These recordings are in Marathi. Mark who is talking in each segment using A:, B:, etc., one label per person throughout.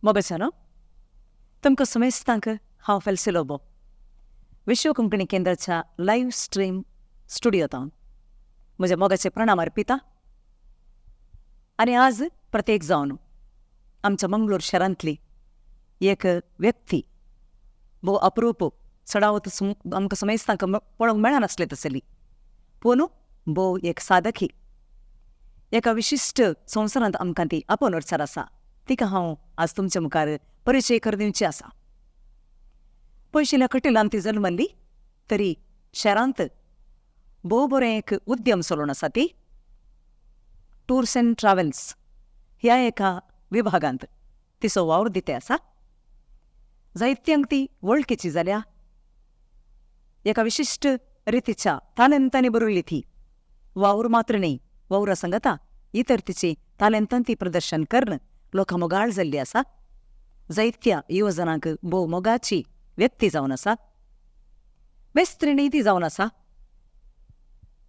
A: मोगेचनो तुमकां सुमेस्तांक हांव फेल्सी लोबो विश्व कोंकणी केंद्राच्या लायव्ह स्ट्रीम स्टुडियोंत म्हजे मोगाचे प्रणाम अर्पिता. आनी आज प्रत्येक जावन आमच्या मंगळूर शारांतली एक व्यक्ती भोव अप्रूप चडावत आमकां सुमेस्तांक पळोवंक मेळनासली तसली, पूण भोव एक साधकी एका विशिश्ट संवसारांत आमकां ती आपोवनचार आसा. तिका हांव आज तुमचे मुखार परिचय कर दिवची आसा. पयशिल्ल्या कटिलांत ती जल्मल्ली तरी शारांत भोव बरें एक उद्यम चलोवन आसा. ती टूर्स एंड ट्रॅव्हल्स ह्या एका विभागांत तिचो वावर दिते आसा. जायत्यांक ती वळखीची जाल्या. एका विशिश्ट रितीच्या तालंतांनी बरयली ती वावर मात्र न्ही, वावरा संगता इतर तिची तालंतां ती प्रदर्शन करून लोकां मोगाळ जाल्ली आसा. जायत्या युवजनांक भोव मोगाची व्यक्ती जावन आसा. मेस्त्रिणी ती जावन आसा.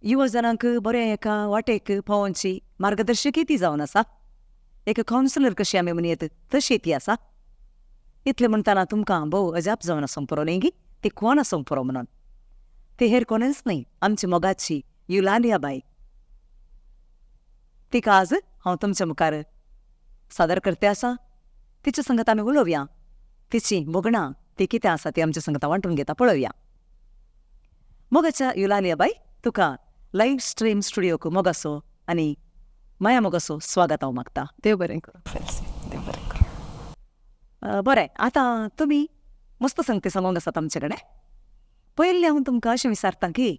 A: युवजनांक बऱ्या एका वाटेक पावोवची मार्गदर्शकी ती जावन आसा. एक कावन्सिलर कशी आमी म्हणयत तशी ती आसा. इतलें म्हणटना तुमकां भोव अजाप जावन आसूंक पुरो न्ही गी ती कोण आसूंक पुरो म्हणून. ती हेर कोणेंच न्ही, आमची मोगाची युलालिया बाई. तिका आज हांव तुमच्या मुखार सादर करते आसा. तिचे संगत आमी उलोवया. तिची मोगणां ती कितें आसा ती आमच्या संगता वांटून घेता पळोवया. मोगाच्या युलालिया बाई, तुका लायव्ह स्ट्रीम स्टुडियोक मोगासो आनी माया मोगासो स्वागत हांव मागता.
B: देव बरें करूं फेल्सी, देव बरें करूं.
A: बरें, आतां तुमी मस्त संगती सांगूंक आसात आमचे कडेन. पयलीं हांव तुमकां अशें विचारतां की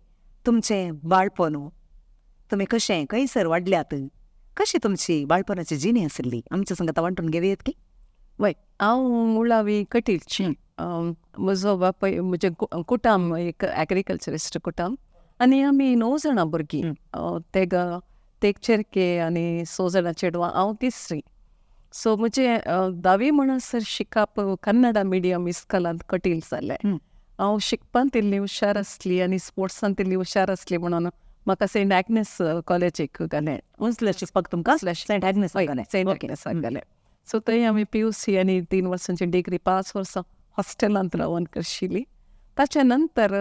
A: तुमचें बाळपण, तुमी कशें खंयसर वाडल्यात, कशी तुमची बाळपणाची जिणी आशिल्ली आमच्या संगता वांटून घेवयात की.
B: वय, हांव मुळावी कटीलची. म्हजो बापूय म्हजें कुटुंब एक एग्रीकल्चरिस्ट कुटुंब आनी आमी 9 जाणां भुरगीं. ते चेरके आनी 6 जाणां चेडवां, हांव तिसरी. सो म्हजें 10वी म्हणसर शिकप कन्नडा मिडियम इस्कॉलांत कटील जालें. हांव शिकपांत इल्ली हुशार आसली आनी स्पोर्ट्सांत इल्ली हुशार आसली म्हणून म्हाका सेंट एग्नेस कॉलेजीक घालें.
A: उंचले शिकपाक तुमकां सेंट एग्नेसाक
B: घालें. सो थंय आमी PUC आनी 3 वर्सांची डिग्री 5 वर्सां हॉस्टेलांत रावन करशिल्ली. ताचे नंतर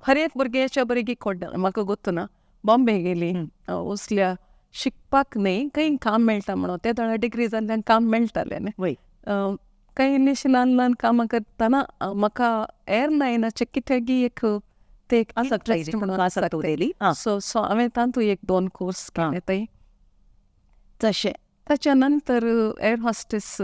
B: हर एक भुरग्याच्या भुरगीं कोण म्हाका गोत्तू बॉम्बे गेली. उसल्या शिकपाक न्ही, खंय काम मेळटा म्हणून. ते थोडे डिग्री जाल्ल्यान काम मेळटालें न्ही. काही इल्लीशीं ल्हान ल्हान कामां करतना म्हाका एअरलायनाचे कित्यागी एक ते इंट्रस्ट म्हणून आसा. सो हांवें तातूंत 1-2 कोर्स केले थंय. तशें ताच्या नंतर एअर हॉस्टेस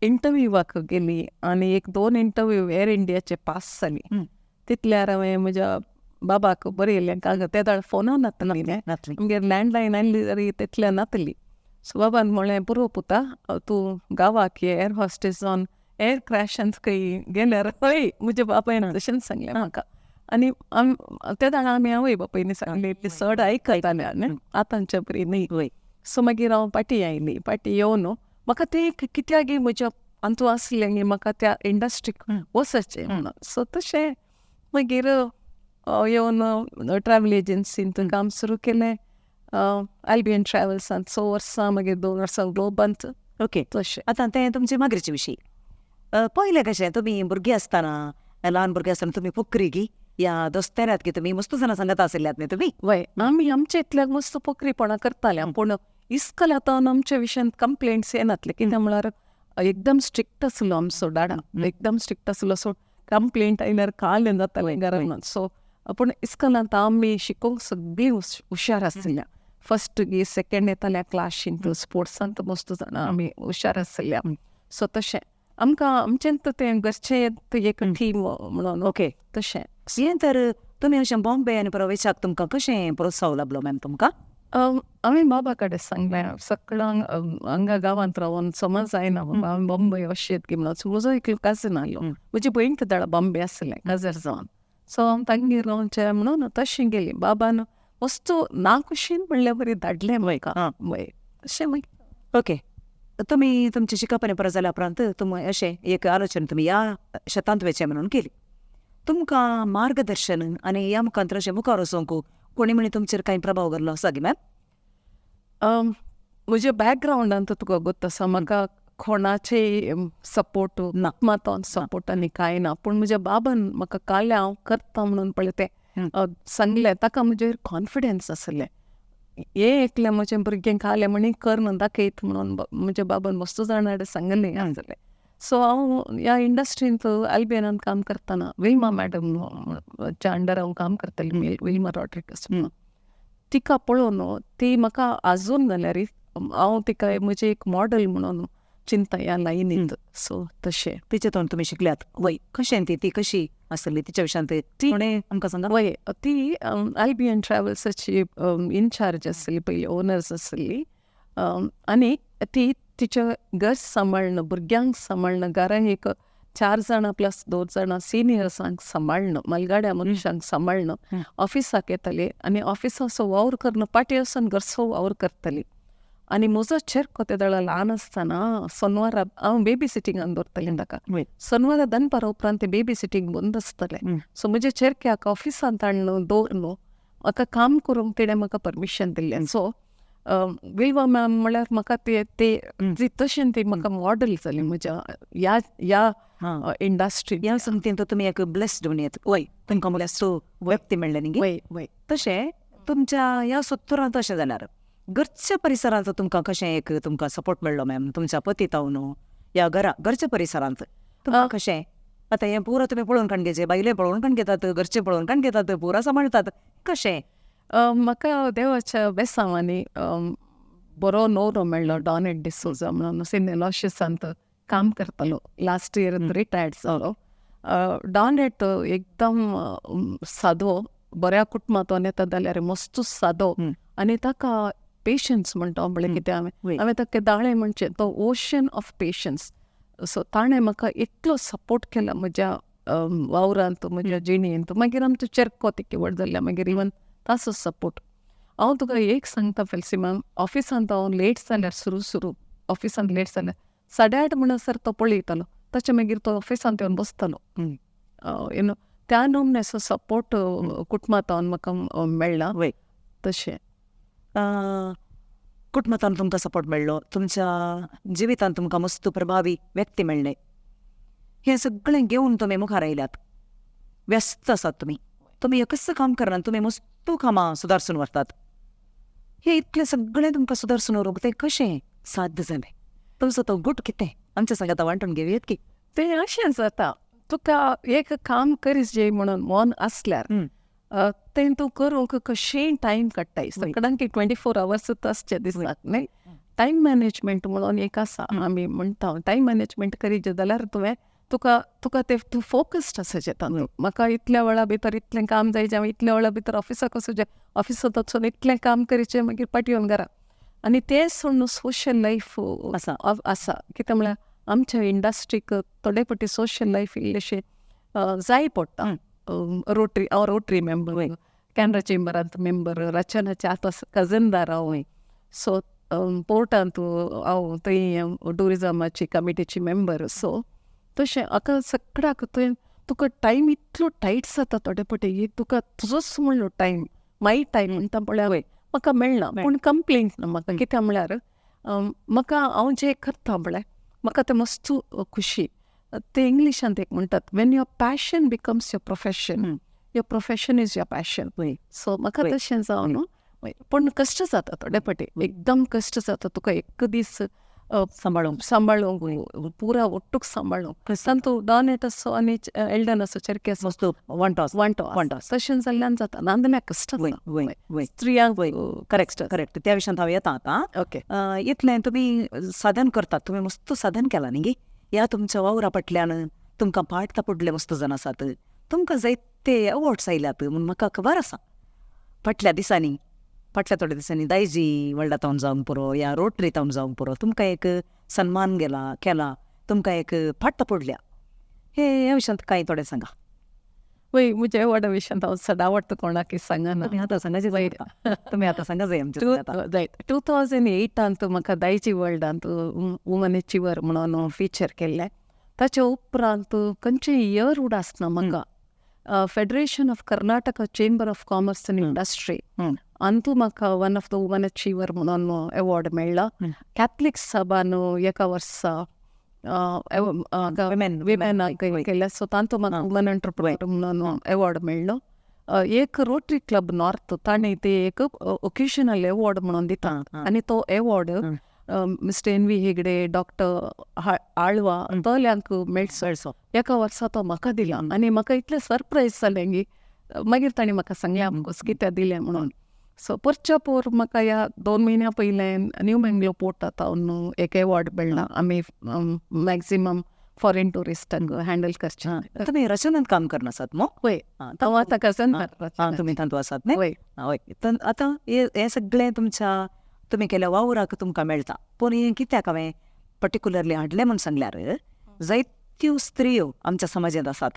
B: इंटरव्यूवाक गेली आनी 1-2 इंटरव्यू एअर इंडियाचे पास जाली. तितल्यार हांवें म्हज्या बाबाक बरयलें कागद. ते दाड फोना नातली आमगेर लँडलायन आयली तरी तितल्या नातली. सो बाबान म्हणलें, पुरो पुता तूं गांवाक ये एअर हॉस्टेस जावन एअर क्रॅशांत खंय गेल्यार हय. म्हज्या बाबायन तशेंच सांगलें म्हाका. आनी ते दाडा आमी आवय बापायनी सांगलें चड आयकताले न्ही, आतांच्या परी न्ही. सो मागीर हांव पाटी आयली. पाटी येवन म्हाका ते कित्याक म्हज्या अंतू आसलें म्हाका त्या इंडस्ट्रीक वचचें म्हणून. सो तशें मागीर येवन ट्रॅव्हल एजन्सींत काम सुरू केलें. अल्बियन ट्रॅव्हल्सांत 6 वर्सां, मागीर 2 वर्सां ग्लोबांत.
A: ओके,
B: तशें.
A: आतां तें तुमचे मागीरचे विशीं. पयलें कशें तुमी भुरगीं आसतना, ल्हान भुरगीं आसतना तुमी पोखरी या दोस्तेऱ्यात की तुमी मस्त जाणां सांगत आशिल्ल्यात न्ही तुमी.
B: वय, आमी आमच्या इतल्याक मस्त पोखरीपणां करताले. पूण इस्कॉलांत आमच्या विशयान कंप्लेंट्स येनातले. कित्याक म्हळ्यार एकदम स्ट्रिक्ट आसलो आमचो डाडा. एकदम स्ट्रिक्ट आसलो. सो कंप्लेंट आयल्यार काळें जातालें घरान. सो पूण इस्कॉलांत आमी शिकोवंक सगळीं हुशार आसल्या. फर्स्ट गी सेकंड येताल्या क्लासींत. स्पोर्ट्सांत मस्त जाणां आमी हुशार आसल्या. सो तशें आमकां आमचें तें घरचें एक टीम म्हणून. ओके, तशें.
A: हें तर तुमी अशें बॉम्बे आनी प्रवेशाक तुमकां कशें प्रोत्साव लाभलो मॅम तुमकां?
B: हांवें बाबा कडेन सांगलें सगळ्यांक हांगा गांवांत रावन समज जायना बाबा हांवें बॉम्बे अशें की म्हणून. सो म्हजो एक कजन आयलो. म्हजी भयण ते दाडा बॉम्बे आसलें काजर जावन. सो हांव तांगेर रावचें म्हणून तशें गेली. बाबान वस्तू नाकुशीन म्हणल्या बरी धाडलें म्हाका. वय तशें मागीर.
A: ओके, तुमी तुमचे शिकप आनी परत जाल्या उपरांत तुमी अशें एक आलोचना तुमी ह्या शेतांत वचचें म्हणून केली. तुमकां मार्गदर्शन आनी ह्या मुखांतर अशें मुखार वचोंक कोणी म्हणी तुमचेर कांय प्रभाव घालो आसा गे मॅम?
B: म्हजे बॅकग्रावंडांत तुका गोत आसा म्हाका कोणाचे सपोर्ट ना मातोन सपोर्ट आनी कांय ना पूण म्हज्या बाबान म्हाका काळें हांव करता म्हणून पळय तें सांगलें ताका म्हजेर कॉन्फिडन्स आसलें हे एकलें म्हजें भुरगें काळें म्हणी कर न्हू दाखयत म्हणून म्हज्या बाबान मस्तू जाणां सांगलें आसलें. सो हांव ह्या इंडस्ट्रींत एल्बियनान काम करतना विल्मा मॅडम च्या अंडर हांव काम करतालें विल्मा रॉड्रिगस म्हणून तिका पळोवन ती म्हाका आजून जाल्यार हांव तिका म्हजें एक मॉडल म्हणून चिंता ह्या लायनींत. सो तशें
A: तिचेतून तुमी शिकल्यात वय कशें ती कशी आसली तिच्या विशयान ती आमकां सांगा.
B: वय ती एल्बियन ट्रॅव्हल्साची इनचार्ज आसली पयली ओनर्स आसली आनी ती तिचें घर सांबाळणं भुरग्यांक सांबाळणं घरान एक 4 जाणां प्लस 2 जाणां सिनियर्सांक सांबाळणं मलगाड्या मनशांक सांबाळणं ऑफिसाक येताली आनी ऑफिसाचो वावर करणं पाटी वचून घरचो वावर करताली. आनी म्हजो चेडको ते दळा ल्हान आसतना शेनवारा हांव बेबी सिटींगान दवरतालें ताका. शेनवारा दनपारा उपरांत तें बेबी सिटींग बंद आसतालें. सो म्हज्या चेडक्याक ऑफिसांत हाडून दवरलो म्हाका काम करूंक तेणें म्हाका परमिशन दिल्लें. सो विल्मा मॅम म्हळ्यार म्हाका ती तशें ती म्हाका मॉडल जाली म्हज्या ह्या इंडस्ट्रींत.
A: ह्या संगतीन तुमी एक ब्लेस्ड म्हणयात वय तुमकां म्हळ्यार व्यक्ती मेळ्ळें न्ही.
B: वय वय
A: तशें तुमच्या ह्या सत्तरांत अशें जाल्यार घरच्या परिसरांत तुमकां कशें एक तुमकां सपोर्ट मेळ्ळो मॅम तुमच्या पती तावन ह्या घरच्या परिसरांत तुमकां कशें आतां हें पुरो तुमी पळोवन काण घेवचे बायले पळोवन काण घेतात घरचे पळोवन काण घेतात पुरा सांबाळटात कशें.
B: म्हाका देवाच्या बेसांवांनी बरो नवरो मेळ्ळो डॉनेट डिसोजा म्हणून सिनेल ऑफिसांत काम करतालो लास्ट इयर रिटायर्ड जालो. डॉनेट एकदम सादो बऱ्या कुटुंबांतून येता जाल्यार मस्तूच सादो आनी ताका पेशन्स म्हणटा म्हळ्यार कितें हांवें ताका दाळे म्हणचे तो ओशन ऑफ पेशन्स. सो ताणें म्हाका इतलो सपोर्ट केला म्हज्या वावरांत म्हज्या जिणेंत. मागीर आमचो चेडको तिके व्हड जाल्ल्या मागीर इवन ताचो सपोर्ट. हांव तुका एक सांगता फेल्सी मॅम ऑफिसांत हांव लेट जाल्यार सुरू ऑफिसांत लेट जाल्यार 8:30 म्हणसर तो पळयतालो ताचे मागीर तो ऑफिसांत येवन बसतालो. नो त्या नमन्याचो सपोर्ट कुटुंबांतावन म्हाका मेळ्ळा.
A: वय
B: तशें
A: कुटुंबांतान तुमकां सपोर्ट मेळ्ळो तुमच्या जिवितांत तुमकां मस्त प्रभावी व्यक्ती मेळ्ळे हें सगळें घेवन तुमी मुखार आयल्यात. व्यस्त आसात तुमी एकच काम करनात तुमी मस्त कामां सुदारसून व्हरतात. हे इतलें सगळें तुमकां सुदारसून व्हरूंक तें कशें साध्य जालें तुमचो तो गूट कितें आमच्या सांगात वांटून घेवयात की.
B: तें अशें जाता तुका एक काम करीस जे म्हणून मन आसल्यार तें तूं करूंक कशेंय टायम काडटाय. सगळ्यांक 24 hours आसचे दिसतात न्ही. टायम मॅनेजमेंट म्हणून एक आसा आमी म्हणटा टायम मॅनेजमेंट करीत जाल्यार तुका तें तूं फोकस्ड आसाचें तातूंत. म्हाका इतल्या वेळा भितर इतलें काम जायचें हांव इतल्या वेळा भितर ऑफिसाक वचूचें ऑफिसांत वचून इतलें काम करचें मागीर पाटी येवन घरा. आनी तें सोडून सोशल लायफ आसा कितें म्हळ्यार आमच्या इंडस्ट्रीक थोडे फावटी सोशल लायफ इल्लेशें जाय पडटा. हांव रोटरी मेंबर कॅनरा चेंबरांत मेंबर रचनाचे आतां कजनदार हांव. सो पोर्टांत हांव थंय टुरिजमाची कमिटीची मेंबर. सो तशें हाका सगळ्याक तुका टायम इतलो टायट जाता थोडे फावटी तुका तुजोच म्हणलो टायम माय टायम म्हणटा पळय म्हाका मेळना. पूण कंप्लेंट ना म्हाका कित्याक म्हळ्यार म्हाका हांव जें करता म्हळ्यार म्हाका तें मस्त खुशी. ते इंग्लिशांत एक म्हणटात Wien your passion becomes your profession your profession is your passion. So म्हाका तशें जावन पूण कश्ट जाता थोडे फावटी एकदम कश्ट जाता तुका एक दीस सांबाळूंक पुरा ओट्टूक सांबाळूंक तूं डॉनेट असो आनी एल्डन असो चेडके असो वांटो तशें जाल्ल्यान जाता नांदल्यार कश्ट स्त्रियांक.
A: करेक्ट त्या विशयान हांव येता आतां.
B: ओके
A: इतलें तुमी साधन करतात तुमी मस्त साधन केलां न्ही. ह्या तुमच्या वावरा फाटल्यान तुमकां पाट तापडले मस्त जाण आसात तुमकां जायते अवॉर्ड्स आयल्यात म्हूण म्हाका खबर आसा. फाटल्या थोड्या दिसांनी दायजी वर्ल्डा तावन जावंक पुरो या रोटरी तावन जावंक पुरो तुमकां एक सन्मान केला तुमकां एक फाट पडल्या. ह्या विशयांत कांय थोडें सांगा.
B: वय म्हज्या व्हडा विशयांत हांव सदांवट कोणाक सांगना.
A: तुमी आतां सांगा जाय आमचें.
B: 2008 म्हाका दायजी वर्ल्डांत वुमन अचिवर म्हणून फिचर केल्लें. ताच्या उपरांत खंयचें इयर उडासना म्हाका federation of Karnataka chamber of commerce and industry अंतू म्हाका one of the woman achiever म्हणून अवॉर्ड मेळ्ळा. कॅथलिक सभान एका वर्सा विमेन केल्या, सो तांतू म्हाका वुमन एंटरप्रेन्योर म्हणून अवॉर्ड मेळ्ळो. एक रोटरी क्लब नॉर्थ ताणें ते एक ओकेशनल अवॉर्ड म्हणून दिता, आनी तो award mister N.V.. Hegde, doctor आळवा तोल्यांक मेळ्ळो. एका वर्सा तो म्हाका दिला आनी म्हाका इतलें सरप्रायज जालें की मागीर ताणें म्हाका सांगलें आमकां कित्याक दिलें म्हणून. सो परच्या पोर म्हाका ह्या 2 म्हयन्या पयलें न्यू मेंगलोर पोर्टांत एक अवॉर्ड मेळ्ळा. आमी मॅक्झिमम फॉरेन टुरिस्टांक हँडल करचे.
A: तुम्ही रचनांत काम करनासात मग?
B: वय हांव आतां कजन
A: तुम्ही तांतू आसात न्ही?
B: वय
A: हय. आतां हे सगळें तुमी केल्या वावराक तुमकां मेळटा, पूण हें कित्याक हांवें पर्टिक्युलरली हाडलें म्हूण सांगल्यार जायत्यो स्त्रियो आमच्या समाजांत आसात,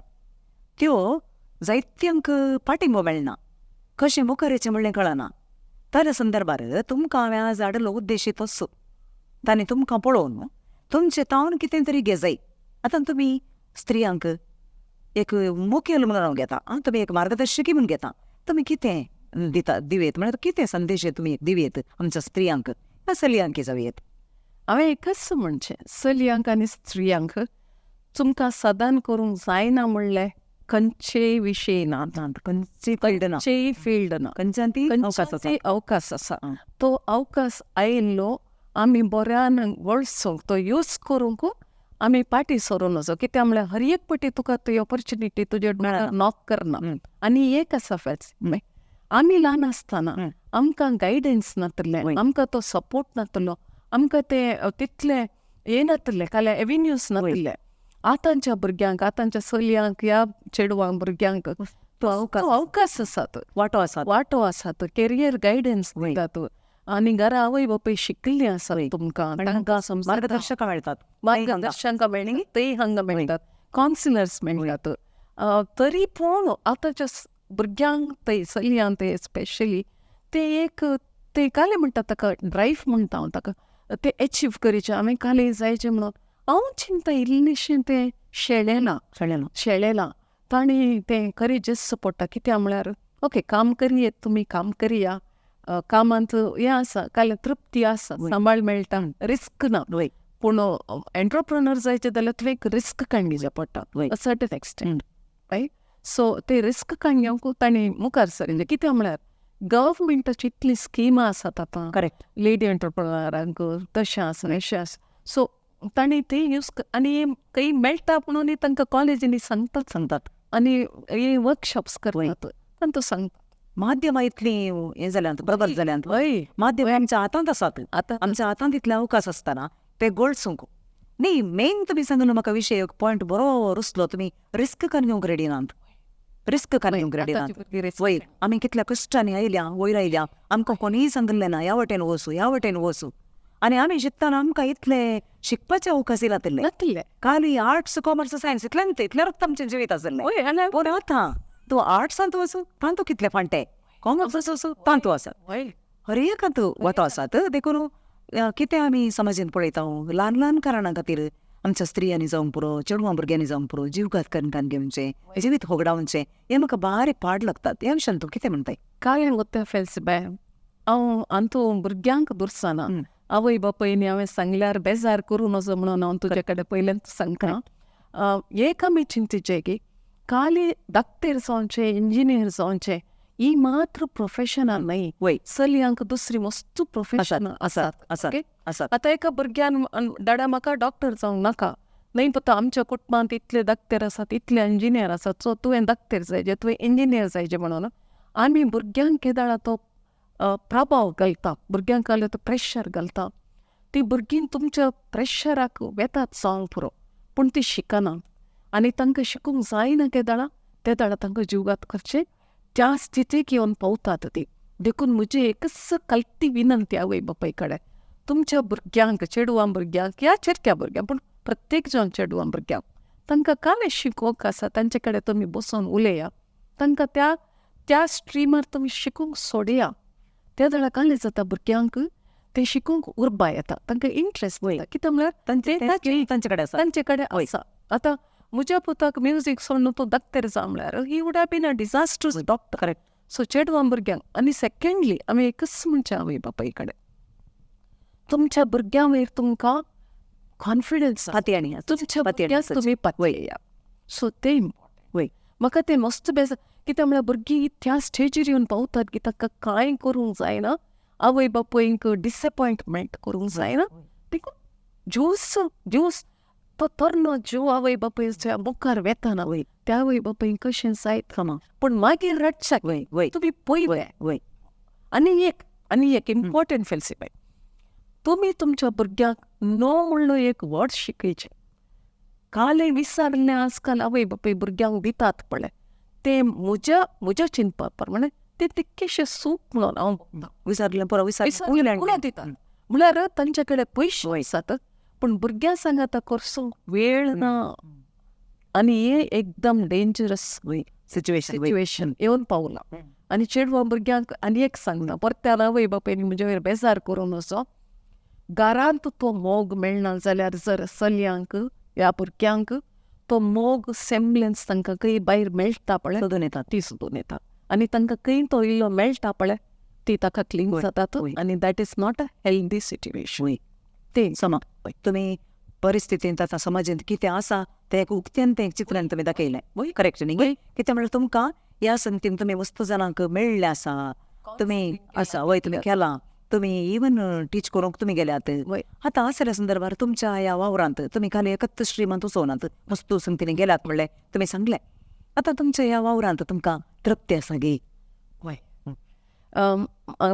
A: त्यो जायत्यांक पाठिंबो मेळना, कशें मुखार येचें म्हणलें कळना. त्या संदर्भार तुमकां हांवें आज हाडलो उद्देशीत असो, तांणी तुमकां पळोवन तुमचें तावन कितें तरी घे जाय. आतां तुमी स्त्रियांक एक मुखेल म्हणून हांव घेता, तुमी एक मार्गदर्शकी म्हूण घेता, तुमी कितें दिवेत म्हळ्यार कितें संदेश तुमी दिवेत आमच्या स्त्रियांक वा चलयांक जावेत?
B: हांवें एकच म्हणचें, चलयांक आनी स्त्रियांक तुमकां सदान करूंक जायना म्हणलें खंयचेय विशय ना, खंयचेय फील्ड ना, खंयचोय अवकाश आसा. तो अवकाश आयिल्लो आमी बऱ्यान वळसूंक, तो यूज करूंक आमी फाटीं सरून वचो. कित्याक म्हळ्यार हर एक पाटी तुका ती ऑपॉर्च्युनिटी तुजे नॉक करना. आनी एक आसा फेल्सी, आमी ल्हान आसतना आमकां गायडन्स नातलें, आमकां तो सपोर्ट नातलो, आमकां ते तितलें हें नातलें, काल्या एवेन्यूज नातले. आतांच्या भुरग्यांक, आतांच्या चलयांक या चेडवांक भुरग्यांक तो अवकाश आसात, वाटो आसात, कॅरियर गायडन्स दितात. आनी घरा आवय बापूय शिकिल्लीं आसात, तुमकां तांकां
A: मार्गदर्शकां मेळटात,
B: मार्गदर्शकां मेळ्ळीं तेय हांगा मेळटात, कावन्सिलर्स मेळटात. तरी पूण आतांच्या भुरग्यांक ते चलयांक ते स्पेशली ते काले म्हणटात ताका ड्रायव्ह म्हणटा हांव ताका, ते एचीव करीचे, हांवें काले जायचें म्हणून हांव चिंता इल्लेशें तें शेळेलां. तांणी तें करेजस पडटा. कित्याक म्हळ्यार ओके काम करियेत, तुमी काम करया, कामांत हें आसा, काले तृप्ती आसा, सांबाळ मेळटा, रिस्क ना. पूण एंटरप्रेन्योर जायचें जाल्यार तुवें रिस्क काडचें पडटा सर्टन एक्सटेंट, रायट. सो ते रिस्क काडूंक ताणें मुखार सरिल्लें. कित्याक म्हळ्यार गव्हर्मेंटाची इतली स्किमां आसात आतां, करेक्ट, लेडी एंटरप्रेन्योरांक तशें आसा अशें आसा. सो तांणी ते यूज आनी खंय मेळटा म्हणून तांकां कॉलेजींनी सांगतात आनी हे वर्कशॉप्स करतात, तांकां सांगतात.
A: माध्यमां इतलीं हें जाल्यांत, बदल जाल्यांत,
B: हय,
A: माध्यम आमच्या हातांत आसात. आतां आमच्या हातांत इतले अवकाश आसतना ते गळसूंक न्ही. मेन तुमी सांगून म्हाका विशय एक पॉयंट बरो रुसलो, तुमी रिस्क घेवंक रेडी नात, रिस्क घेवंक रेडी नात. वयर आमी कितल्या कश्टांनी आयल्या, वयर आयल्या, आमकां कोणीय सांगलें ना ह्या वटेन वचूं, आनी आमी शिकतना आमकां इतले शिकपाचे अवकाश नातले. खाली आर्ट्स, कॉमर्स, सायन्स इतल्यारूच आमचें जिवीत आसलें. पूण आतां तूं आर्ट्सांत वचूं तांतू कितले फांटे, कॉमर्सांत वचूं तांतू आसात, हर एकांत वतो आसात. देखून कितें आमी समाजांत पळयता, ल्हान ल्हान कारणां खातीर आमच्या स्त्रियांनी जावंक पुरो, चेडवां भुरग्यांनी जावंक पुरो, जीवघात कणकान घेवचें, जिवीत होगडावचें, हें म्हाका बारीक पाड लागतात. ह्या विशयान तूं कितें म्हणटाय?
B: काय गोत्या फेल्सी बाय, हांव आंतू भुरग्यांक दुरसाना, आवय बापयनी हांवें सांगल्यार बेजार करूं नजो म्हणून हांव तुजे कडेन पयलेंच सांगता. एक आमी चिंतीचें की खाली डाक्टर जावचें, इंजिनियर जावचें ही मात्र प्रोफेशनां न्हय, चलयांक दुसरी मस्त प्रोफेशनां आसात. आतां एका भुरग्यान डाडा म्हाका डॉक्टर जावंक नाका, न्हय पुता आमच्या कुटुंबांत इतले डाक्टर आसात, इतले इंजिनियर आसात, सो तुवें डाक्टर जायचें, तुवें इंजिनियर जायचें म्हणून आमी भुरग्यांक केदाळा तो प्रभाव घालता, भुरग्यांक घालता तो प्रेशर घालता. ती भुरगीं तुमच्या प्रेशराक वेतात जावंक पुरो, पूण ती शिकना आनी तांकां शिकूंक जायना केदाळा, ते दाडा तांकां जीवघात करचें त्या स्थितीक येवन पावतात ती. देखून म्हजी एकच कल्ती विनंती आवय बापाय कडेन, तुमच्या भुरग्यांक, चेडवां भुरग्यांक या चेडक्या भुरग्यांक, पूण प्रत्येक जण चेडवां भुरग्यांक तांकां कालें शिकोवंक आसा, तांचे कडेन तुमी बसून उलया, तांकां त्या स्ट्रिमार तुमी शिकूंक सोडया. त्या दाडा कालें जाता भुरग्यांक ते शिकूंक उर्बा येता, तांकां इंट्रस्ट वयता. कित्याक म्हळ्यार तांचे कडेन आसा. आतां म्हज्या पुताक म्युजीक सोडून तो डाक्टर जा म्हळ्यार he would have been a disasters doctor, correct. So चेडवां भुरग्यांक आनी सेकंडली आमी एकच म्हणचे आवय बापाय कडेन तुमच्या भुरग्यां वयर तुमकां कॉन्फिडन्स
A: पातयणी
B: तुमच्या भुरग्याक तुमी पातयेया. सो ते इम्पॉर्टंट.
A: वय
B: म्हाका ते मस्त बेज कित्याक म्हळ्यार भुरगीं त्या स्टेजीर येवन पावतात की ताका कांय करूंक जायना, आवय बापायक डिसअपॉयंटमेंट करूंक जायना, देखून ज्यूस तो तरलो ज्यो आवय बापायच्या मुखार वेताना वय त्या आवय बापायक कशें जायत पूण मागीर रडशाक
A: वय वय
B: तुमी पळय.
A: वय
B: आनी एक इम्पॉर्टंट फेल्सी बाय, तुमी तुमच्या भुरग्यांक नो म्हणलो एक वर्ड शिकयचे. काले विसरले आजकाल आवय बापाय भुरग्यांक दितात पळय ते म्हज्या चिंतपा प्रमाणे ते तितकेशे सूप म्हणून हांव
A: विसरलें पुरो
B: विसरले दितात. म्हळ्यार तांचे कडेन पयशे आसात पूण भुरग्यां सांग आतां करसूंक वेळ ना. आनी हे एकदम डेंजरस सिच्युएशन येवन पावलां. आनी चेडवां भुरग्यांक आनी एक सांगना, परत्यान आवय बापायनी म्हजे वयर बेजार करून असो घरांत तो मोग मेळना जाल्यार जर चलयांक ह्या भुरग्यांक तो मोग सेम्बलन्स तांकां खंय भायर मेळटा पळय
A: सोदून येतात
B: ती सोदून येतात. आनी तांकां खंय तो इल्लो मेळटा पळय ती ताका क्लिंग जातात आनी that is not a healthy situation. ते
A: समा तुमी परिस्थितींत आतां समाजींत कितें आसा तें एक उक्त्यान तें चित्रान तुमी दाखयलें. वय करेक्ट न्ही? कित्याक म्हळ्यार तुमकां ह्या संगतीन तुमी मस्त जाणांक मेळ्ळे आसा, तुमी आसा वय तुमी केलां, तुमी इवन टीच करूंक तुमी गेल्यात. आतां असल्या संदर्भार तुमच्या ह्या वावरांत तुमी खाली एकच श्रीमंत उसोवनात, मस्त संगतीन गेल्यात म्हणलें तुमी सांगलें. आतां तुमच्या ह्या वावरांत तुमकां तृप्ती आसा गे?
B: वय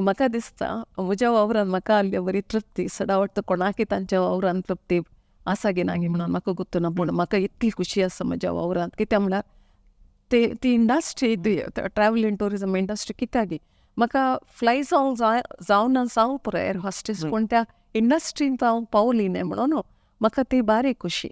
B: म्हाका दिसता म्हज्या वावरान म्हाका आसली बरी तृप्ती. सदावट कोणाकय तांच्या वावरान तृप्ती आसा गे ना गे म्हणून म्हाका गुर्तना, पूण म्हाका इतली खुशी आसा म्हज्या वावरांत. कित्याक म्हळ्यार ती industry travel end tourism industry कित्याक गे म्हाका फ्लाय जावं पुरो एअर हॉस्टेस, पूण त्या इंडस्ट्रींत हांव पावली न्ही म्हणून म्हाका ती बारी खुशी.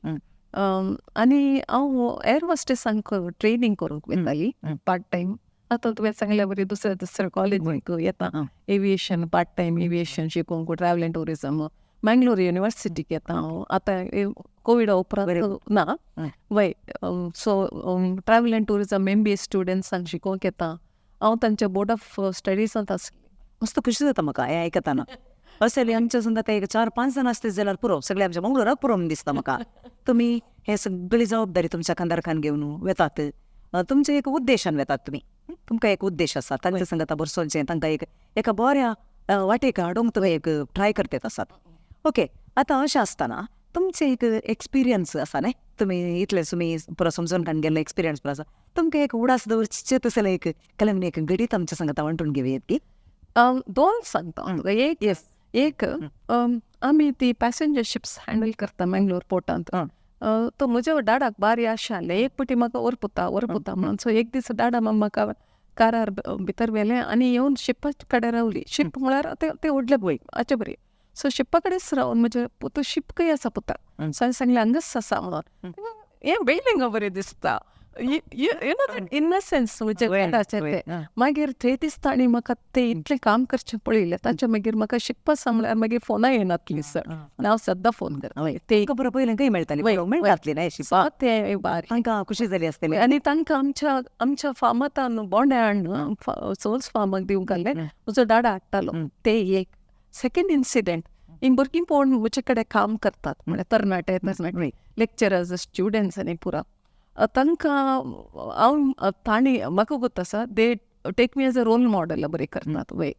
B: आनी हांव एअर हॉस्टेसांक ट्रेनींग करूंक वयताली पार्ट टायम. आतां तुवें सांगल्या बरी दुसऱ्या कॉलेजीक येता एविएशन, पार्ट टायम एविएशन शिकूंक, ट्रॅव्हल एंड टुरिजम मँगलोर युनिवर्सिटीक येता हांव. आतां कोविडा उपरांत ना वय. So travel end tourism MBA स्टुडंट्सांक शिकोवंक येता हांव. तांच्या बोर्ड ऑफ स्टडीजांत आसली.
A: मस्त खुशी जाता म्हाका हें आयकताना. अशें आमच्या समजा ते 4-5 जाण आसत जाल्यार पुरो सगळे आमच्या मंगळुराक पुरो म्हूण दिसता म्हाका. तुमी हे सगळी जबाबदारी तुमच्या खांदार घेवन वेतात. तुमचे एक उद्देशान वेतात तुमी. तुमकां एक उद्देश आसा, तांच्या संगता बसोवचें, तांकां एका बऱ्या वाटेक हाडूंक तुमी एक ट्राय करतात आसात. ओके, आतां अशें आसतना तुमचे एक एक्सपिरियन्स आसा न्ही, तुमी इतले तुमी पुरो समजून काडून गेल्ले एक्सपिरियन्स पुरो आसा. तुमकां एक उडास दवरचे तसलें एक केलें एक गडीत आमच्या संगता वांटून घेवयात की?
B: 2 सांगता. एक आमी ती पॅसेंजर शिप्स हँडल करता मँगलोर पोर्टांत. तो म्हज्या डाडाक बारी आशा आहलें, एक पाटी म्हाका व्हरपुता म्हणून. सो एक दीस डाडा म्हाका कारार भितर व्हेलें आनी येवन शिप्पा कडेन रावली. शिप म्हळ्यार ते व्हडले वय आचे बरी. सो शिप्पा कडेच रावन म्हणजे तो शिप खंय आसा पुता, सो हांवें सांगलें हांगाच आसा म्हणून. हें बेलिंगा बरें दिसता, यू नो दॅट इनसेन्स म्हजे डाडाचें तें. मागीर थंय दिसता आनी म्हाका तें इतलें काम करचें पळयलें ताच्या मागीर म्हाका शिप्पा सांगल्यार मागीर फोना येनातली सर. हांव सद्दां फोन करता. ते
A: बरो पयलें खंय मेळटाली, मेळटातली न्ही शिपा.
B: ते बारी
A: तांकां खुशी जाली आसतली.
B: आनी तांकां आमच्या फार्मांत बोंड्यान सोल्स फार्माक दिवंक घाल्लें. म्हजो डाडा हाडटालो. ते एक. सेकंड इन्सिडेंट, ही भुरगीं पळोवन म्हजे कडेन काम करतात म्हळ्यार तरणाटे लेक्चरर्स, स्टुडंट्स आनी पुरा. तांकां तांणी म्हाका गोत आसा they take me as a role model बरें करतात. वय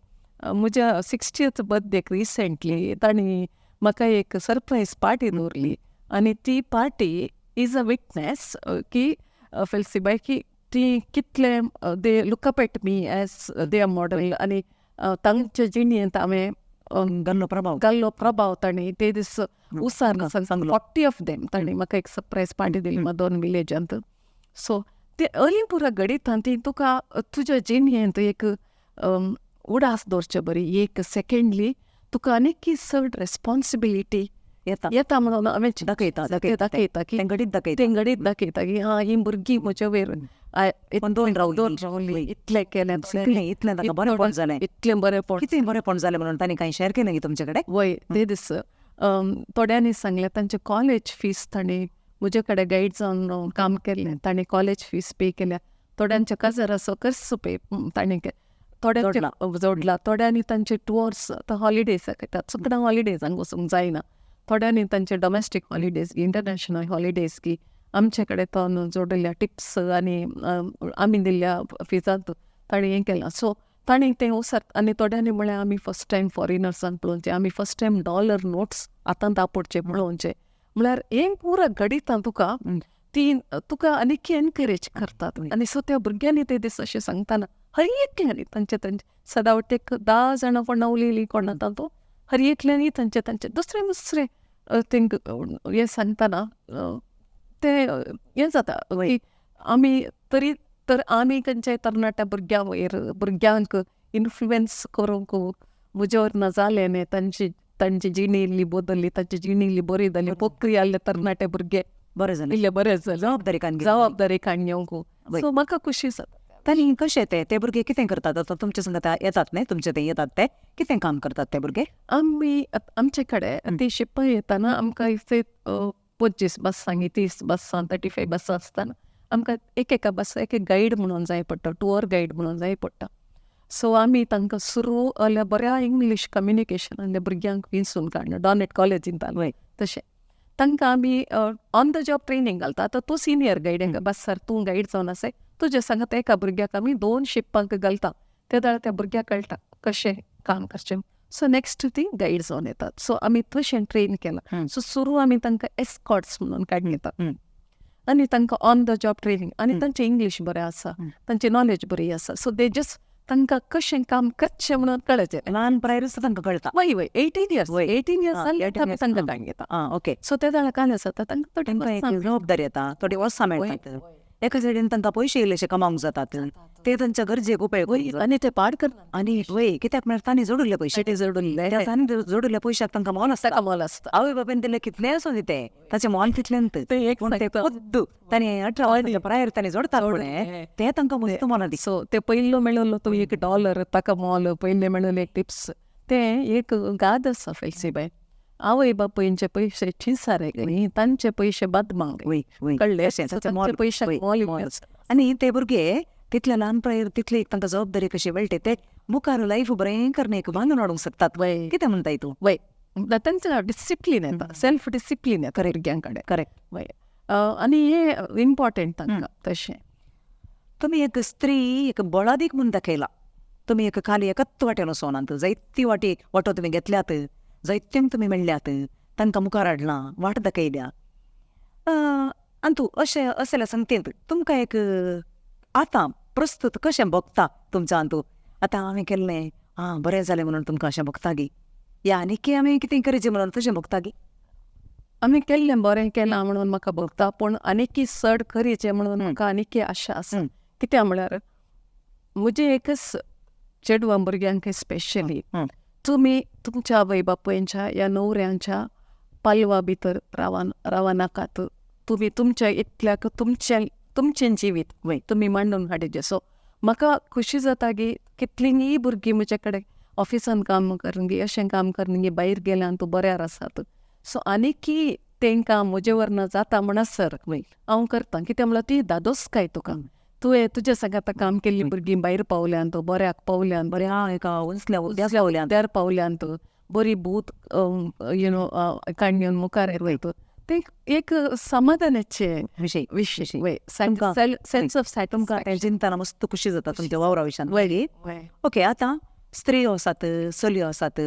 B: म्हज्या 60th बर्थडेक रिसेंटली तांणी म्हाका एक सरप्रायज पार्टी दवरली आनी ती पार्टी इज अ विटनेस की फेल्सी बाय की ती कितले they look up at me as they model. आनी तांच्या जिणेंत हांवें घाल्लो प्रभाव तांणी ते दीस उसार 40 ऑफ देम तांणी म्हाका एक सरप्रायज पार्टी दिली 2 विलेजांत. सो ते अर्ली पुरा घडयतात ती तुका तुज्या जिणेंत एक उडास दवरचे बरी. एक सेकंडली तुका आनीक चड रेस्पॉन्सिबिलिटी येता म्हणून हांवें दाखयता की तेंगडीत दाखयता की हा ही भुरगीं म्हजे वयर दोन रावली, इतलें केलें, इतलें बरेंपण
A: जालें म्हणून तांणी कांय शेअर केलें तुमचे कडेन?
B: वय ते दीस थोड्यांनी सांगलें तांचे कॉलेज फीस तांणी म्हजे कडेन गायड जावन काम केल्लें. तांणी कॉलेज फीस पे केल्या. थोड्यांचे काजार असो कर्स पे ताणी थोड्यांचे जोडला थोड्यांनी तांचे टुअर्स हॉलिडेज येतात सगळ्या हॉलिडेजांक वचूंक जायना थोड्यांनी तांचे डोमेस्टीक हॉलिडेज इंटरनॅशनल हॉलिडेज की आमचे कडेन तो जोडिल्ल्या टिप्स आनी आमी दिल्ल्या फिजांत ताणी हें केलां सो ताणी तें उसत आनी थोड्यांनी म्हळ्यार आमी फस्ट टायम फॉरिनर्सांक पळोवचे आमी फस्ट टायम डॉलर नोट्स आतां दापोडचे पळोवचे म्हळ्यार हें पुरो घडितां ती तुका आनीक एनकरेज करतात आनी सो त्या भुरग्यांनी ते दीस अशें सांगताना हर एकल्यांनी तांचे सदावटेक 10 जाणां कोणा उलयलीं कोणा तातूं हर एकल्यांनी तांचे दुसरे थिंक हें सांगतना तें हें जाता की आमी तरी तर आमी खंयच्याय तरणाट्या भुरग्यांक इन्फ्लुएन्स करूंक म्हजे वरना जालें न्ही तांची जिणी इल्ली बदलली तांची जिणी इल्ली बरी जाली पोकरी आसले तरणाटे भुरगे
A: बरें जालें
B: इल्ले बरें जालें
A: जबाबदारी
B: घेवंक सो म्हाका खुशी जाता
A: तांणी कशें ते भुरगे कितें करतात आतां तुमचे सांगात येतात न्ही तुमचे ते येतात ते कितें काम करतात ते भुरगे
B: आमचे कडेन ती शिपाय येताना आमकां इसे 25 बसांनी 30 बसां 35 बसां आसतना आमकां एका बसा एक गायड म्हणून जाय पडटा टुअर गायड म्हणून जाय पडटा सो आमी तांकां सुरू जाल्यार बऱ्या इंग्लीश कम्युनिकेशन आनी भुरग्यांक विंसून काडना डॉनेट कॉलेजीन तशें तांकां आमी ऑन द जॉब ट्रेनींग घालता आतां तूं सिनियर गायड बस सर तूं गायड जावन आसाय तुजे सांगात एका भुरग्याक आमी 2 शिप्पांक घालता ते दाळ त्या भुरग्याक कळटा कशें काम करचें सो नेक्स्ट ती गायड जावन येतात सो आमी तशें ट्रेन केलां सो सुरू आमी तांकां एस्कॉट्स म्हणून काडून येतात आनी तांकां ऑन द जॉब ट्रेनींग आनी तांचें इंग्लीश बरें आसा तांची नॉलेज बरी आसा सो दे जस्ट तांकां कशें काम करचें म्हणून कळचें
A: ल्हान प्रायरूच तांकां कळटा
B: वय 18 इयर्स जाल्यार आमी तांकां काडून येता
A: ओके
B: सो ते जाल्यार काय जाता तांकां
A: जबाबदारी येता थोडी वर्सां मेळटात एका सायडीन तांकां पयशे इल्लेशे कमावंक जातात ते तांच्या गरजेक उपयोग
B: आनी ते पाड करना
A: आनी वय कित्याक म्हळ्यार तांणी जोडिल्ले पयशे तांणी जोडिल्ल्या पयशाक तांकां मोल आसता
B: मोल आसता
A: आवय बाबायन दिले कितले आसूं न्ही ते ताचें मोल कितलें तांणी 18 वर्सांच्या प्रायर तांणी जोडतात फुडें ते तांकां मस्त मोल दी
B: सो ते पयलो मेळिल्लो तो $1 ताका मोल पयले मेळिल्ले टिप्स ते एक गाद आसा फेल्सी आवय बापायंचे पयशे ठिसारे न्ही तांचे पयशे बदमांक कळ्ळे पयशे मोल
A: आनी ते भुरगे तितले ल्हान प्रायर तितली तांकां जबाबदारी कशी मेळटे ते मुखार लायफ बरें करणे एक बांदून हाडूंक शकतात वय कितें म्हणटाय तूं
B: वय तांचे डिसिप्लीन येता सेल्फ डिसिप्लीन येता भुरग्यां कडेन
A: करेक्ट
B: वय आनी हे इम्पॉर्टंट तांकां तशें
A: तुमी एक स्त्री एक बळादीक म्हूण दाखयला तुमी एक खाली एकच वाटेन वचोनात जायती वाटो तुमी घेतल्यात जायत्यांक तुमी मेळ्ळ्यात तांकां मुखार हाडलां वाट दाखयल्या आनी तूं अशें असल्या संगतींत तुमकां एक आतां प्रस्तुत कशें भोगता तुमचें तूं आतां हांवें केल्लें बरें जालें म्हणून तुमकां अशें भोगता गी या आनीक आमी कितें करचें म्हणून तशें भोगता गी
B: आमी केल्लें बरें केलां म्हणून म्हाका भोगता पूण आनीक चड करीचें म्हणून म्हाका आनीक आशा आसा कित्याक म्हळ्यार म्हजें एकच चेडवां भुरग्यांक स्पेशली तुमी तुमच्या आवय बापायंच्या ह्या न्हवऱ्यांच्या पालवा भितर रावा नाकात तुमी तुमच्या इतल्याक तुमचें जिवीत तुमी मांडून हाडचें सो म्हाका खुशी जाता की कितलींय भुरगीं म्हजे कडेन ऑफिसान काम करनगी अशें काम करनगी भायर गेल्यान तूं बऱ्यार आसात सो आनीकय तांकां म्हजे वरना जाता म्हणसर हांव करतां कित्याक म्हळ्यार ती दादोसकाय तुका तुवें तुजे सांगात काम केल्लीं भुरगीं भायर पावल्यान तूं बऱ्याक पावल्यान बऱ्या एका उद्यार पावल्यान तूं बरी भूत काडून मुखार वयत ते एक समाधानाचे विशय सेन्स ऑफ सॅटिस्फॅक्शन
A: चिंतना मस्त खुशी जाता तुमच्या वावरा विशयान ओके आतां स्त्रियो आसात चलयो आसात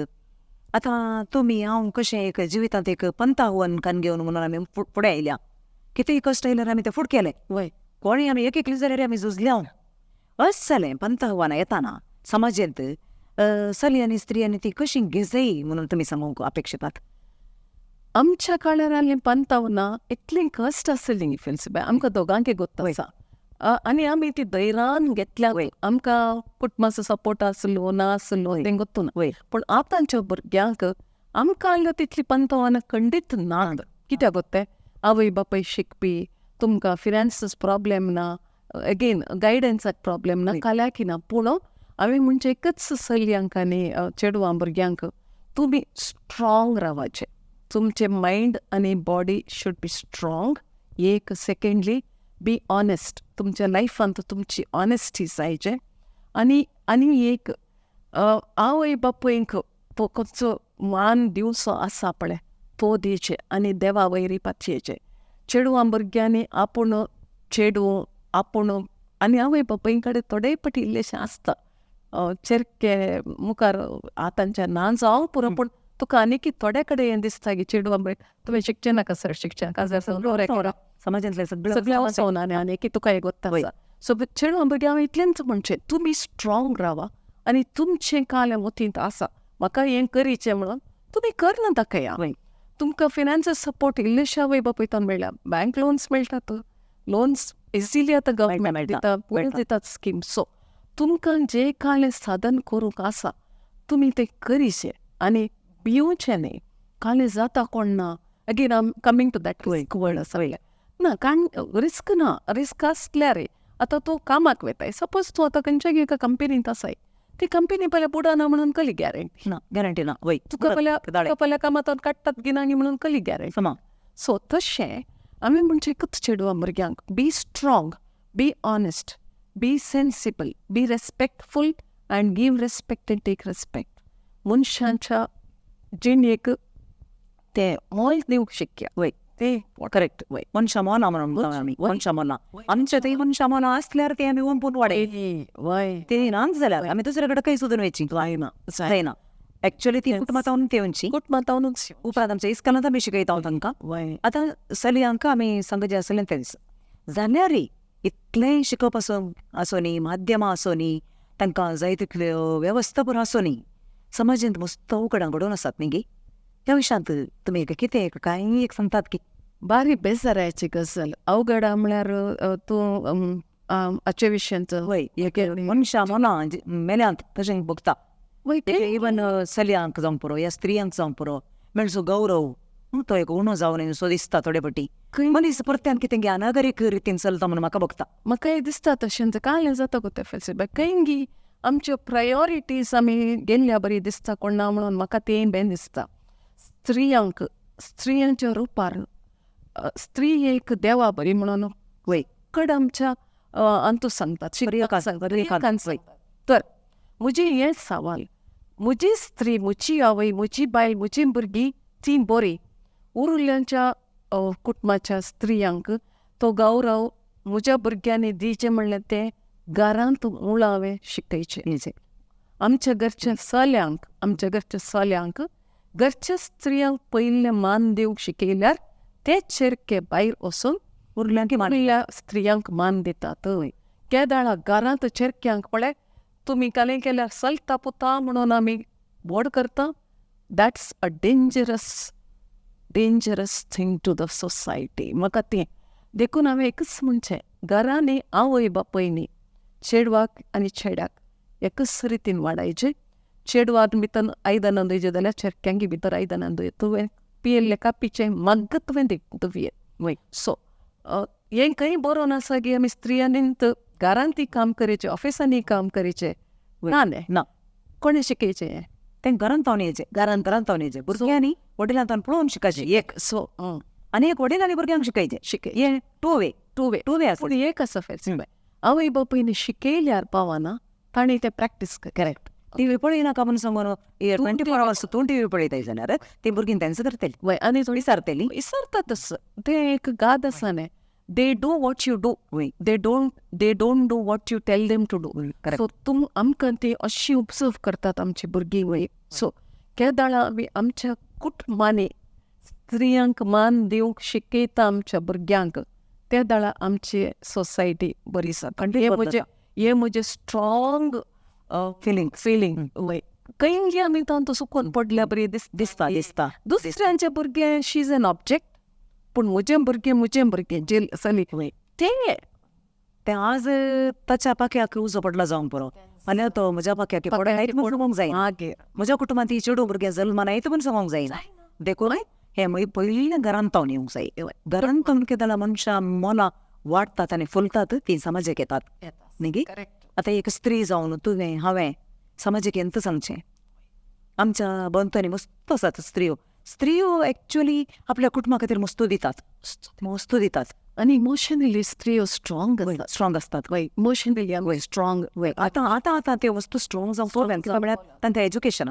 A: आतां तुमी हांव कशें एक जिवितांत एक पंथावन कान घेवन म्हणून आमी फुडें आयल्या कितेंय कश्ट आयल्यार आमी तें फुडें केलें कोणीय आमी एक जाल्यार आमी झुजल्या अस जालें पंथावाना येताना समाजांत चली आनी स्त्रियांनी ती कशी घेजई म्हणून तुमी सांगूंक अपेक्षितात
B: आमच्या काळार आनी पंथावना इतलीं कश्ट आसलीं फेल्सी आमकां दोगांक गोत्ता आसा आनी आमी ती धैर्यान घेतल्या आमकां कुटुंबाचो सपोर्ट आसलो ना आसलो तें गोत्तू ना पूण आतांच्या भुरग्यांक आमकां हांगा तितली पंथावना खंडीत ना कित्याक गोत्तें आवय बापाय शिकपी तुमकां फिनान्सीस प्रॉब्लेम ना अगेन गायडन्साक प्रॉब्लेम ना काल्याकी ना पूण हांवें म्हणजे एकच चलयांक आनी चेडवां भुरग्यांक तुमी स्ट्रॉंग रावचें तुमचें मायंड आनी बॉडी शूड बी स्ट्रॉंग एक सेकेंडली बी ऑनेस्ट, तुमच्या लायफांत तुमची ऑनेस्टी जायचे. आनी एक आवय बापूयक तो कसो मान दिवचो आसा पळय तो दिवचे आनी देवा वयरी पातयेचे. चेडवां भुरग्यांनी आपूण चेडूं आपूण आनी आवय बापूय कडेन थोडेय फाटी इल्लेशें आसता चेरके मुखार आतांच्या ना जावं पुरो, पूण तुका आनीक थोडे कडेन हें दिसता की चेडवां भुरगें तुवें शिकचें नाका सर, शिकचें काजार
A: समाजांतले
B: सगळें वचोन आनी तुका एक गोत्ता. सो चेडवां भुरग्यां हांव इतलेंच म्हणचें, तुमी स्ट्रॉंग रावा आनी तुमचें कालें वतींत आसा. म्हाका हें करीचें म्हणून तुमी करना दाखया. तुमकां फिनान्शियल सपोर्ट इल्लेशे आवय बापूयतान मेळ्ळा. बँक लोन्स मेळटात, लोन्स इजिली आतां गव्हर्मेंट दिता, पळय दितात स्कीम. सो तुमकां जें कालें साधन करूंक आसा तुमी तें करीचे आनी भिवचें न्ही. कालें जाता कोण ना. Again I am coming to that risk word आसा ना, कारण रिस्क ना. रिस्क आसल्यार आतां तूं कामाक वेताय, सपोज तूं आतां खंयच्याय एका कंपनींत आसाय, ती कंपनी पयल्या बुडाना म्हणून कली गॅरंटी ना.
A: गॅरंटी ना. वय
B: तुका पयल्या कामांतून काडटात गिनांगी म्हणून कली गॅरंटी. सो तशें आमी म्हणचे एकूच चेडवां भुरग्यांक be strong, be honest, be sensible, be respectful and give respect and take respect. मनशांच्या जिणेक ते मोल दिवंक शिकया. वय ते करेक्ट. वय
A: मनशा मोना म्हणून आमी मनशा मोना. आमच्या थंय मनशा मोना आसल्यार ते आमी ओंपून वाडय.
B: वय
A: ते नाच जाल्यार आमी दुसरे कडेन खंय सोदून वयची जायना. एक्चुअली ती कुटुंबांतावन तेवची
B: कुटुंबांतावनूच
A: उपरांत आमच्या इस्कॉलांत आमी शिकयता तांकां.
B: वय
A: आतां चलयांक आमी संघ जे आसलें तें जाल्यारय इतलें शिकप आसोनी, माध्यमां आसोनी, तांकां जाय तितल्यो वेवस्था आसोनी, समाजांत मस्त उकडां घडोवन आसात न्ही गे. त्या विशयांत तुमी कितें कांय एक सांगतात की
B: बारी बेजारायची गजाल. अवघडा म्हळ्यार तूं हाचे विशयांत
A: वय मनशा मोना मेल्यांत तशें बगता.
B: वय
A: इवन चलयांक जावंक पुरो या स्त्रियांक जावंक पुरो मेळचो गौरव तो एक उणो जावन सो दिसता थोडे फाटी. मनीस परत्यान कितें ज्ञानागरीक रितीन चलता म्हणून म्हाका बगता.
B: म्हाकाय दिसता तशें कांय जाता गो तें फेल्सी बाय. खंयगी आमच्यो प्रायोरिटीज आमी गेल्ल्या बरी दिसता कोण ना म्हणून म्हाका तें बेन दिसता. स्त्रियांच्या रुपार स्त्री एक देवा बरी म्हणून वय कड आमच्या अंतू सांगतात तर मुजी हें सवाल, मुजी स्त्री, मुजी आवय, मुजी बायल, मुजी भुरगीं ती बरी, उरल्यांच्या कुटुंबाच्या स्त्रियांक तो गौरव म्हज्या भुरग्यांनी दिवचें म्हणलें तें घरांत मुळावें शिकयचें. आमच्या घरच्या चल्यांक घरच्या स्त्रियांक पयलें मान दिवंक शिकयल्यार ते चेरके भायर वचून उरल्या स्त्रियांक मान दितात. केदाळा घरांत चेरक्यांक पळय तुमी कालें केल्यार चलता पुता म्हणून आमी बोड करता. That's a dangerous thing to the society. म्हाका तें देखून हांवें एकच म्हणचें, घरांनी आवय बापयनी चेडवाक आनी चेड्याक एकच रितीन वाडयचें. चेडवाक भितर आयदनां दवयचें जाल्यार चेडक्यांकी भितर आयदनां दवय. तुवें पियेल्लें कापीचें माग्ग तुवें दुवये. वय सो हें खंय बरोवन आसा की आमी स्त्रियांनी घरांतय काम करीचें, ऑफिसांनी काम करीचें ना. कोणें शिकयचें हें?
A: तें घरांत तावन येचें, घरांत तावन भुरग्यांनी वडिलांतान पळोवन शिकायचें एक.
B: सो
A: आनी एक वडिलांनी भुरग्यांक शिकयचें. हें टू वे आसा.
B: पूण एक आसा फेल्सी बाय, आवय बापूयनी शिकयल्यार पावना, ताणी तें प्रॅक्टीस करेक्ट.
A: टीव्ही पळयनाका म्हणून सांगून 24 hours तूं टीव्ही पळयताय जाल्यार ती भुरगीं तेंच करतली.
B: वय आनी थोडी
A: विसरतली.
B: विसरतातच. तें एक गाद आसा न्ही, they do what you do, they don't do what you tell them to do. So आमकां ती अशी ऑब्जर्व करतात आमची भुरगीं. वय सो केदाळा आमी आमच्या कुटुंबांनी स्त्रियांक मान दिवंक शिकयता आमच्या भुरग्यांक, त्या दाळा आमची सोसायटी बरी आसा. हे म्हजें स्ट्रॉंग फिलींग. वय खंय आमी तांतो सुकून पडल्या बरी दिसता. दुसऱ्यांचे भुरगे शी इज एन ऑब्जेक्ट, पूण म्हजें भुरगें जेल चली वय तें आज ताच्या पाक्याक उजो पडला जावंक पुरो, आनी तो म्हज्या पाक्याक पडोवंक जायना. म्हज्या कुटुंबांत ही चेडूं भुरगें जल्मान आयत म्हूण सांगूंक जायना. देखून हें मागीर पयलीं घरांत तावन येवंक जाय. घरांत तावन कितें मनशां मनां वाडटात आनी फुलतात, ती समाजाक येतात न्ही गे. आतां एक स्त्री जावन तुवें हांवें समाजाक ಎಂತ सांगचें. आमच्या बंतनी मस्त आसात स्त्रियो एक्चुअली आपल्या कुटुंबा खातीर मस्त दितात. आणि इमोशनली स्त्रियो स्ट्रॉंग
A: असतात
B: इमोशनली स्ट्रॉंग
A: आता ते वस्तू स्ट्रॉंग जावन तांकां एज्युकेशन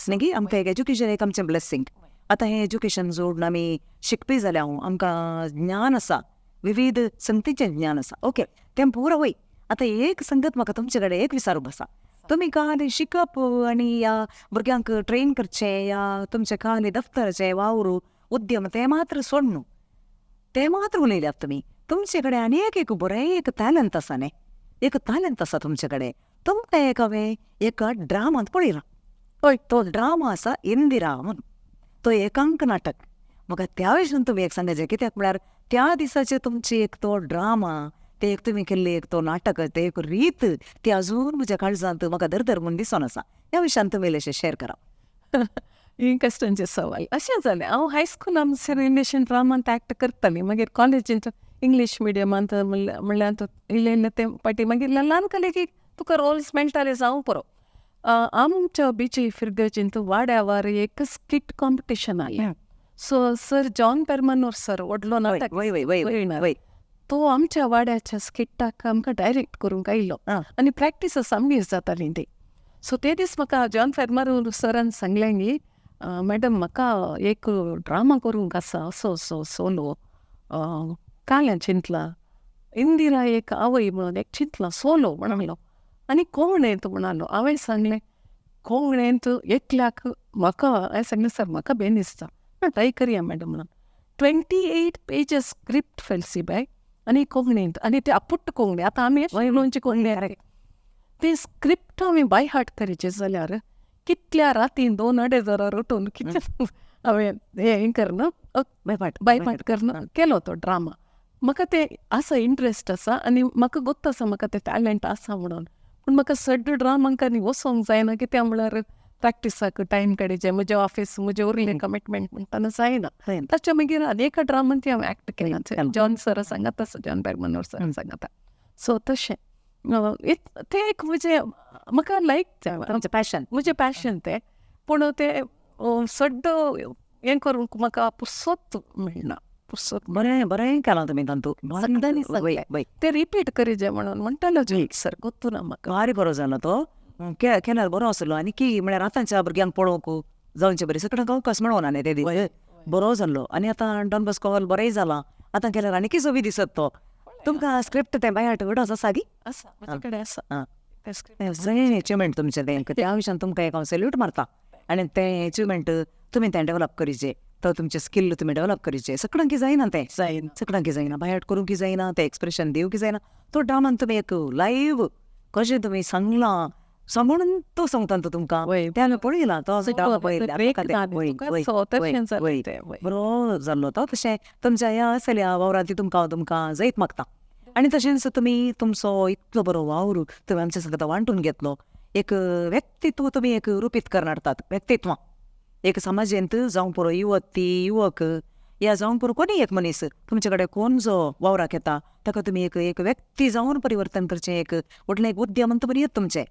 A: न्ही आमकां एज्युकेशन एक आमचें ब्लेसिंग. आतां हें एज्युकेशन जोडून आमी शिकपी जाल्यार आमकां ज्ञान आसा, विविध संगतीचें ज्ञान आसा. ओके, तें पुरो वय. आतां एक संगत म्हाका तुमचे कडेन एक विचारूंक आसा. तुमी खाली शिकप आनी ह्या भुरग्यांक ट्रेन करचें या तुमचे खाली दफ्तराचे वावर उद्यम ते मात्र सोड न्हू, ते मात्र उलयल्यात तुमी. तुमचे कडेन आनी एक बरें एक टॅलंट आसा न्ही, एक टॅलंट आसा तुमचे कडेन. तुमकां एक हांवें एका ड्रामांत पळयलां. हय, तो ड्रामा आसा इंदिरा म्हणून. तो एकांक नाटक. म्हाका त्या विशयान तुमी एक सांगायचें, कित्याक म्हळ्यार त्या दिसाचे तुमची एक तो ड्रामा, ते एक तुमी केल्ली एक तो नाटक, ते एक रीत, ती अजून म्हज्या काळजांत म्हाका धर म्हणून दिसून आसा. ह्या विशयान तुमी इल्लेशें शेअर करा.
B: इंट्रस्टांचे सवाल अशें जालें. हांव हायस्कुलान इंग्लिशीन ड्रामांत एक्ट करतालीं, मागीर कॉलेजींत इंग्लीश मिडियमांत म्हणल्यार इल्लें ते पाटी मागीर ल्हान कलेकीक तुका रोल्स मेळटाले जावं पुरो. आमच्या बीची फिरगेचींत वाड्यावार एक स्किट कॉम्पिटिशन आलें. सो सर जॉन पेरमनोर सर व्हडलो नाटक वयणार, तो आमच्या वाड्याच्या स्किटाक आमकां डायरेक्ट करूंक आयलो आनी प्रॅक्टीस सामकी जाताली ती. सो ते दीस म्हाका जॉन पेरमनोर सरान सांगलें की मॅडम म्हाका एक ड्रामा करूंक आसा, असो सोलो काल्यां चिंतला, इंदिरा एक आवय म्हणून एक चिंतला सोलो म्हणलो. आनी कोंगणेंत म्हणालो. हांवें सांगलें कोंगणेंत एकल्याक म्हाका, हांवें सांगलें सर म्हाका बेन दिसता, ट्राय करया मॅडम म्हणून. 28 पेजीस स्क्रिप्ट फेल्सी बाय आनी कोंकणींत, आनी ते आपुट्ट कोंकणी. आतां आमी लोणचे कोंकणी ते स्क्रिप्ट आमी बाय हार्ट करचे जाल्यार कितल्या रातीन 2-2.5 वरां उठून कितले हांवें हें करना बायपाट करना केलो तो ड्रामा. म्हाका ते आसा इंट्रस्ट आसा आनी म्हाका गोत्त आसा म्हाका ते टॅलंट आसा म्हणून. पूण म्हाका सड्ड ड्रामांक आनी वचोंक जायना, कित्याक म्हळ्यार प्रॅक्टिसाक टायम काडचे, म्हजें ऑफीस म्हजें उरलें कमिटमेंट म्हणटाना जायना. ताच्या मागीर आनी एका ड्रामांत हांवें एक्ट केलां. जॉन सर सांगात आसा, जॉन पेरमनोर सर सांगाता. सो तशें ते एक म्हाका लायक म्हजें पॅशन तें. पूण ते सड्ड हें करूंक म्हाका पुर्सोत मेळना.
A: बरें केलां तुमी तातूंत.
B: ते रिपीट करीजे म्हणून म्हणटालो सर, गोत्तू ना म्हाका.
A: भारी बरो जालो तो, केल्यार बरो आसलो. आनी की म्हळ्यार आतांच्या भुरग्यांक पळोवंक जावचे बरें सगळ्यांक अवकाश मेळोना न्ही ते दीस. बरो जाल्लो. आनी आतां डॉन बॉस्को हॉल बरेंय जालां. आतां केल्यार आनी सोबी दिसत तो. तुमकां स्क्रिप्ट तें बाय हार्ट उडोस आसा गी?
B: आसा, म्हजे कडेन आसा.
A: जाय अचिवमेंट तुमचें तें. त्या विशयान तुमकां एक हांव सॅल्यूट मारता. आनी तें अचिवमेंट तुमी तें डेवलप करीचे, तो तुमचे स्किल तुमी डेवलप करीचे. सगळ्यांक जायना तें, सगळ्यांक जायना. बाय हार्ट करूंक जायना, तें एक्सप्रेशन दिवंक जायना. तो ड्रामान तुमी एक लायव्ह कशें तुमी सांगलां, सांगून तो सांगता तो तुमकां. तें हांवें पळयलां. तो बरो जाल्लो तो. तशें तुमच्या ह्या असल्या वावरांत तुमकां जैत मागता. आनी तशेंच तुमी तुमचो इतलो बरो वावर तुमी आमच्या सांगता वांटून घेतलो. एक व्यक्तित्व तुमी एक रुपीत करून हाडटात. व्यक्तित्वां एक समाजेंत जावं पुरो युवक या जावं पुरो कोणी एक मनीस तुमचे कडेन कोण जो वावराक येता ताका तुमी एक व्यक्ती जावन परिवर्तन करचें. एक व्हडलें एक उद्यमंत बनियत तुमचें.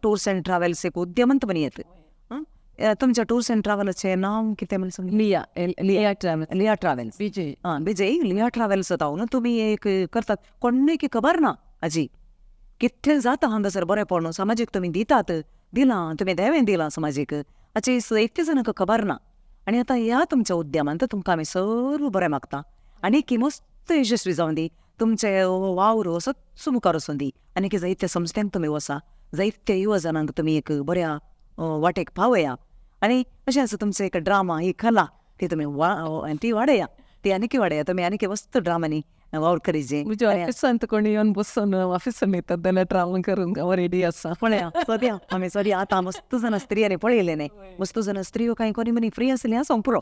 A: टूर्स एंड ट्रॅव्हल्स एक उद्यमंत बनियत. तुमच्या टूर्स एंड ट्रॅव्हल्सचें नांव कितें म्हणून सांग? लिया ट्रॅव्हल्स. विजय लिया ट्रॅव्हल्स जावन तुमी एक करतात. कोणूय खबर ना हाजी कितें जाता हांगासर बरेंपण समाजीक तुमी दिलां तुमी देवें दिलां समाजीक, हाची एकटे जाणांक खबर ना. आनी आतां ह्या तुमच्या उद्यमांत तुमकां आमी सर्व बरें मागता. आनी की मस्त यशस्वी जावन दी. तुमचे वावर असोच मुखार वचून दी. आनी की जायत्या संस्थांक तुमी वचा, जायत्या युवजनांक तुमी एक बऱ्या वाटेक पावया. आनी अशें आसा तुमचो एक ड्रामा ही कला ती तुमी ती वाडया, ती आनी वाडया. तुमी आनी मस्त ड्रामांनी वावर करीचे.
B: म्हज्या ऑफिसांत कोणी येवन बसून ऑफिसान येतात जाल्यार ड्रामा करूंक हांव रेडी आसा.
A: पळया सद्या आमी सद्या आतां मस्त जाणां स्त्रियांनी पळयले न्ही. मस्त जाणां स्त्रियो कांय कोणी मनी फ्री आसली आसा पुरो.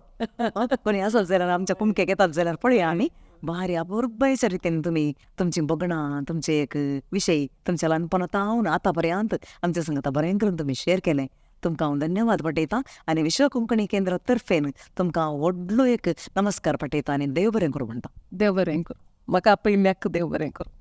A: कोणी आसत जाल्यार आमच्या कुमकेक येतात जाल्यार पळया आमी. भारी अपुर्बायेच्या रितीन तुमी तुमची बगणां, तुमचे एक विशय तुमच्या ल्हानपणांतावन आतां पर्यंत आमच्या सांगता बरें करून तुमी शेअर केलें. तुमकां हांव धन्यवाद पटयतां आनी विश्व कोंकणी केंद्रा तर्फेन तुमकां व्हडलो एक नमस्कार पटयतां आनी देव बरें करूं म्हणटा.
B: देव बरें करूं. म्हाका आपयल्याक देव बरें करूं.